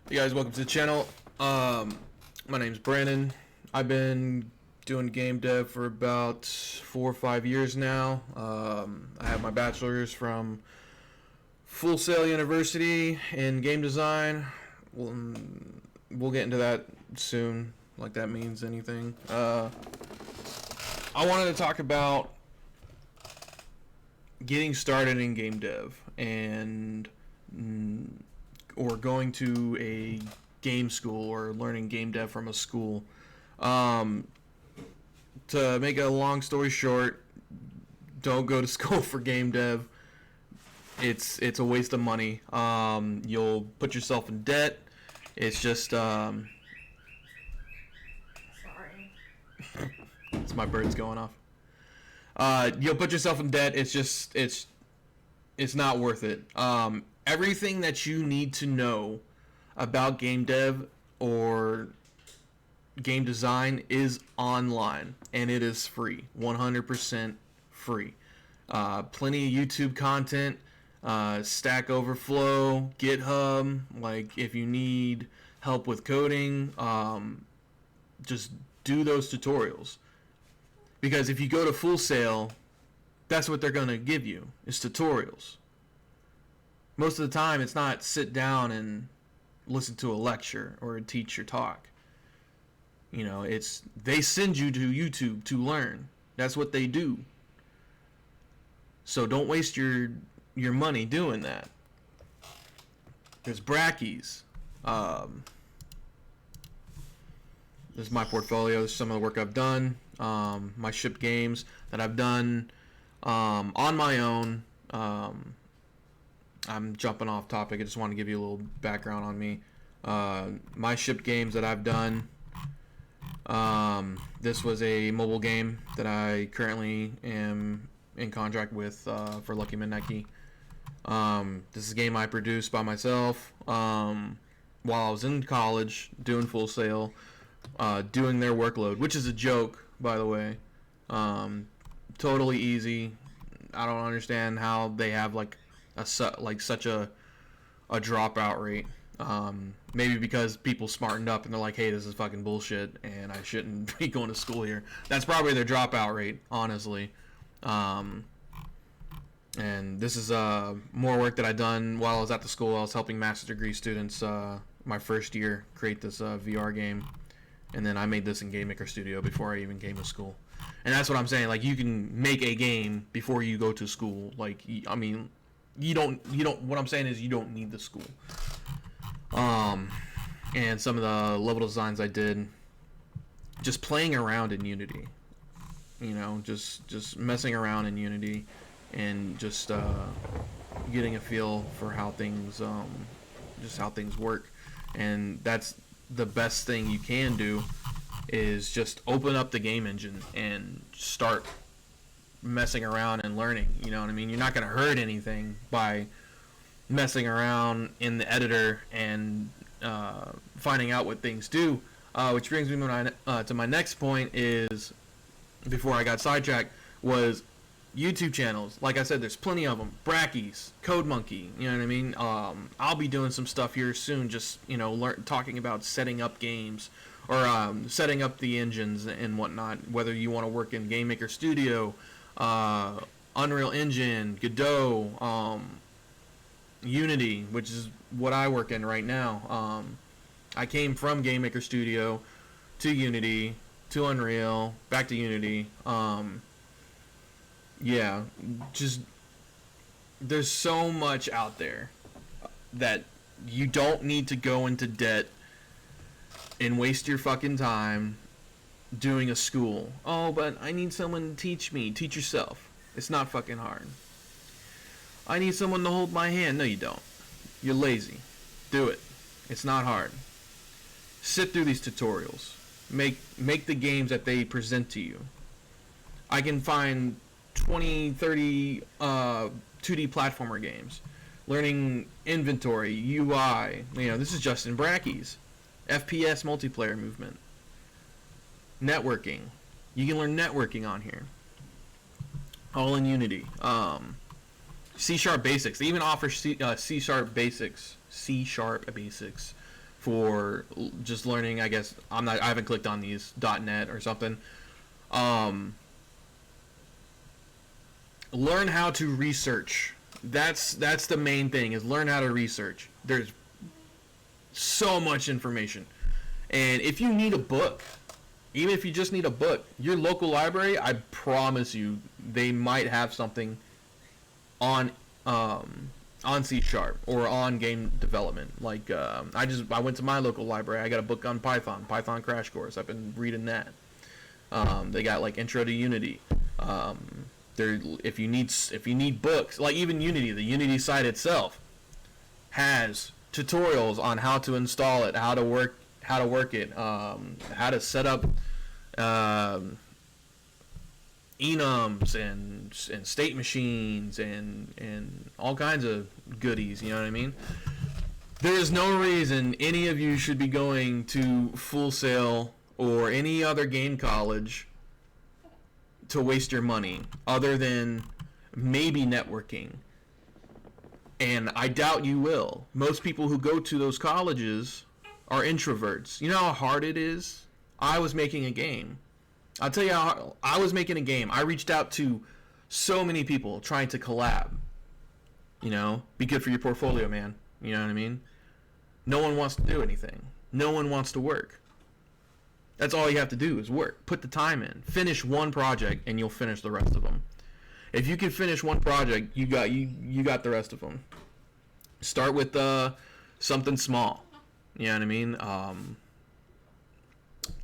Hey guys, welcome to the channel. My name's Brandon. I've been doing game dev for about 4 or 5 years now. I have my bachelor's from Full Sail University in game design. We'll get into that soon, like that means anything. I wanted to talk about getting started in game dev and or going to a game school or learning game dev from a school. To make a long story short, don't go to school for game dev. It's a waste of money. You'll put yourself in debt. It's just Sorry. it's my birds going off. You'll put yourself in debt. It's not worth it. Everything that you need to know about game dev or game design is online, and it is free, 100% free. Plenty of YouTube content, Stack Overflow, GitHub. Like if you need help with coding, just do those tutorials. Because if you go to Full Sail, that's what they're gonna give you is tutorials. Most of the time, it's not sit down and listen to a lecture or a teacher talk. You know, they send you to YouTube to learn. That's what they do. So don't waste your money doing that. There's Brackeys. This is my portfolio. This is some of the work I've done. My shipped games that I've done on my own. I'm jumping off topic. I just want to give you a little background on me. My shipped games that I've done. This was a mobile game that I currently am in contract with for Lucky Midnight. This is a game I produced by myself while I was in college doing Full Sail, doing their workload, which is a joke, by the way. Totally easy. I don't understand how they have such a dropout rate. Maybe because people smartened up and they're like, hey, this is fucking bullshit and I shouldn't be going to school here. That's probably their dropout rate, honestly. And this is more work that I done while I was at the school. I was helping master's degree students my first year create this VR game, and then I made this in Game Maker Studio before I even came to school. And that's what I'm saying. Like, you can make a game before you go to school. Like, I mean, you don't. What I'm saying is you don't need the school. And some of the level designs I did, just playing around in Unity. You know, just messing around in Unity, and just getting a feel for how things work. And that's the best thing you can do, is just open up the game engine and start messing around and learning. You know what I mean? You're not going to hurt anything by messing around in the editor and finding out what things do. Which brings me to my next point is, before I got sidetracked, was YouTube channels. Like I said, there's plenty of them. Brackeys, Code Monkey, you know what I mean? I'll be doing some stuff here soon, just, you know, talking about setting up games, or setting up the engines and whatnot, whether you want to work in Game Maker Studio, Unreal Engine, Godot, Unity, which is what I work in right now. I came from Game Maker Studio to Unity, to Unreal, back to Unity. Yeah, just there's so much out there that you don't need to go into debt and waste your fucking time doing a school. Oh, but I need someone to teach me. Teach yourself. It's not fucking hard. I need someone to hold my hand. No, you don't. You're lazy. Do it. It's not hard. Sit through these tutorials. Make the games that they present to you. I can find 20, 30 2D platformer games. Learning inventory, UI. You know, this is Justin Brackeys. FPS multiplayer movement. Networking. You can learn networking on here. All in Unity. C# Basics. They even offer C# Basics for just learning. I guess I haven't clicked on these .net or something. Learn how to research. That's the main thing, is learn how to research. There's so much information. And if you need a book, even if you just need a book, your local library, I promise you, they might have something on C# or on game development. Like I went to my local library. I got a book on Python Crash Course. I've been reading that. They got like Intro to Unity. If you need books, like even Unity, the Unity site itself has tutorials on how to install it, how to work it, how to set up enums and state machines and all kinds of goodies. You know what I mean? There is no reason any of you should be going to Full Sail or any other game college to waste your money, other than maybe networking. And I doubt you will. Most people who go to those colleges are introverts. You know how hard it is? I was making a game. I'll tell you how I was making a game. I reached out to so many people trying to collab. You know, be good for your portfolio, man. You know what I mean? No one wants to do anything. No one wants to work. That's all you have to do is work. Put the time in. Finish one project and you'll finish the rest of them. If you can finish one project, you got the rest of them. Start with something small. You know what I mean?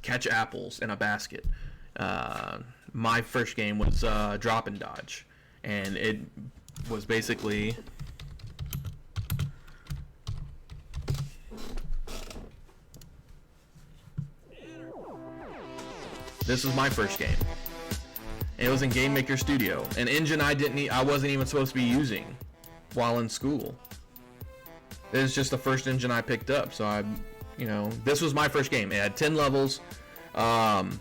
Catch apples in a basket. My first game was Drop and Dodge, and it was basically this was my first game. It was in Game Maker Studio, an engine I wasn't even supposed to be using while in school. It was just the first engine I picked up, so this was my first game. It had 10 levels, and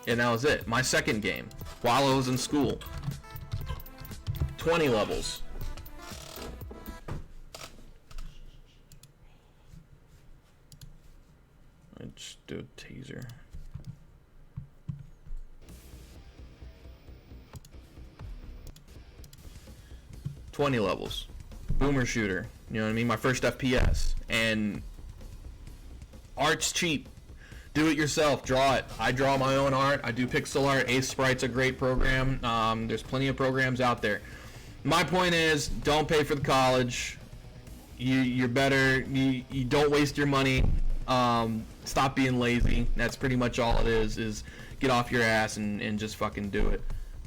that was it. My second game, while I was in school, 20 levels. Let's do a taser. 20 levels. Boomer shooter. You know what I mean? My first FPS. And art's cheap. Do it yourself. Draw it. I draw my own art. I do pixel art. Ace Sprite's a great program. There's plenty of programs out there. My point is, don't pay for the college. You're better. You don't waste your money. Stop being lazy. That's pretty much all it is get off your ass and just fucking do it.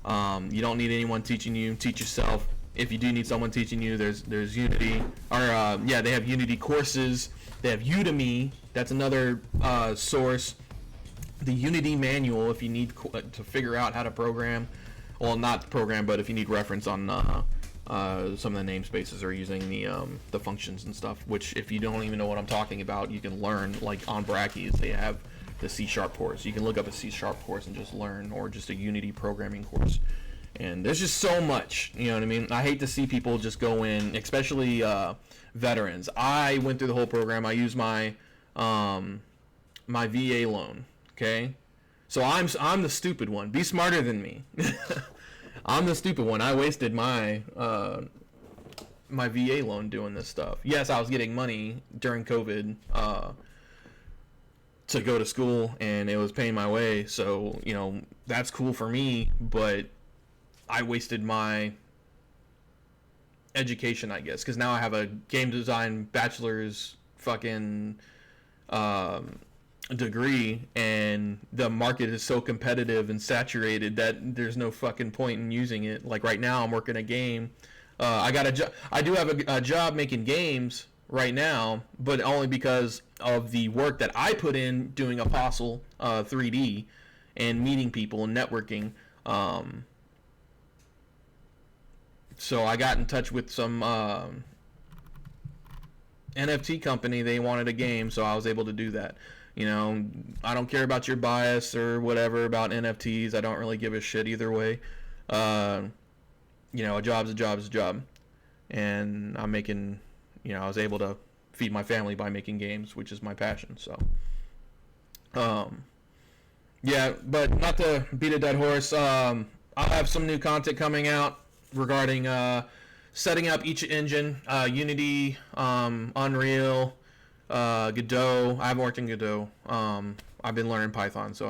You don't need anyone teaching you. Teach yourself. If you do need someone teaching you, there's Unity, or they have Unity courses. They have Udemy. That's another source. The Unity manual, if you need to figure out how to program. Well, not program, but if you need reference on some of the namespaces or using the functions and stuff. Which, if you don't even know what I'm talking about, you can learn. Like on Brackeys, they have the C# course. You can look up a C# course and just learn, or just a Unity programming course. And there's just so much, you know what I mean? I hate to see people just go in, especially veterans. I went through the whole program. I used my my VA loan, okay? So I'm the stupid one. Be smarter than me. I'm the stupid one. I wasted my my VA loan doing this stuff. Yes, I was getting money during COVID to go to school, and it was paying my way. So, that's cool for me, but I wasted my education, I guess, because now I have a game design bachelor's fucking degree, and the market is so competitive and saturated that there's no fucking point in using it. Like right now, I'm working a game. I do have a job making games right now, but only because of the work that I put in doing Apostle 3D and meeting people and networking. So I got in touch with some NFT company. They wanted a game, so I was able to do that. I don't care about your bias or whatever about NFTs. I don't really give a shit either way. A job's a job is a job. And I'm making, I was able to feed my family by making games, which is my passion. So, yeah, but not to beat a dead horse. I'll have some new content coming out regarding setting up each engine, Unity, Unreal, Godot. I haven't worked in Godot. I've been learning Python, so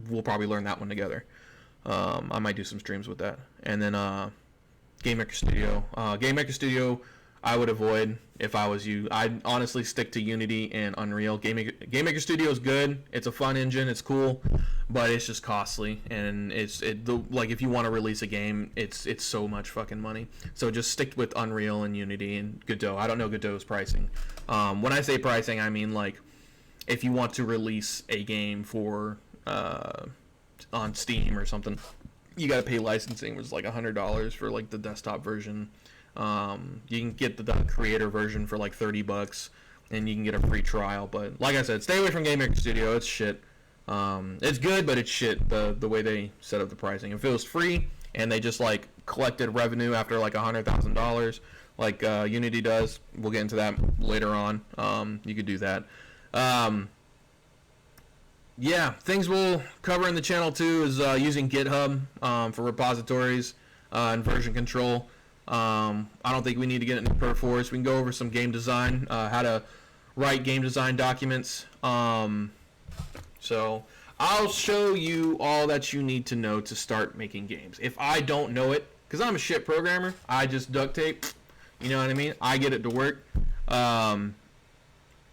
we'll probably learn that one together. I might do some streams with that. And then Game Maker Studio. Game Maker Studio, I would avoid if I was you. I'd honestly stick to Unity and Unreal. Game Maker Studio is good. It's a fun engine. It's cool, but it's just costly. And like if you want to release a game, it's so much fucking money. So just stick with Unreal and Unity and Godot. I don't know Godot's pricing. When I say pricing, I mean like if you want to release a game for on Steam or something, you got to pay licensing, which is like $100 for like the desktop version. You can get the creator version for like $30, and you can get a free trial. But like I said, stay away from Game Maker Studio. It's shit. It's good, but it's shit. The way they set up the pricing. If it was free and they just like collected revenue after like $100,000, like Unity does, we'll get into that later on. You could do that. Yeah, things we'll cover in the channel too is using GitHub for repositories and version control. I don't think we need to get into Perforce. We can go over some game design, how to write game design documents. So I'll show you all that you need to know to start making games. If I don't know it, because I'm a shit programmer, I just duct tape. You know what I mean? I get it to work,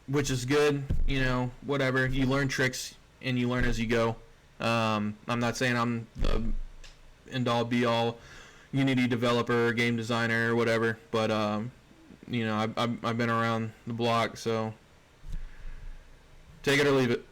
which is good. You know, whatever. You learn tricks and you learn as you go. I'm not saying I'm the end-all be-all Unity developer, game designer, whatever, but you know, I've been around the block, so take it or leave it.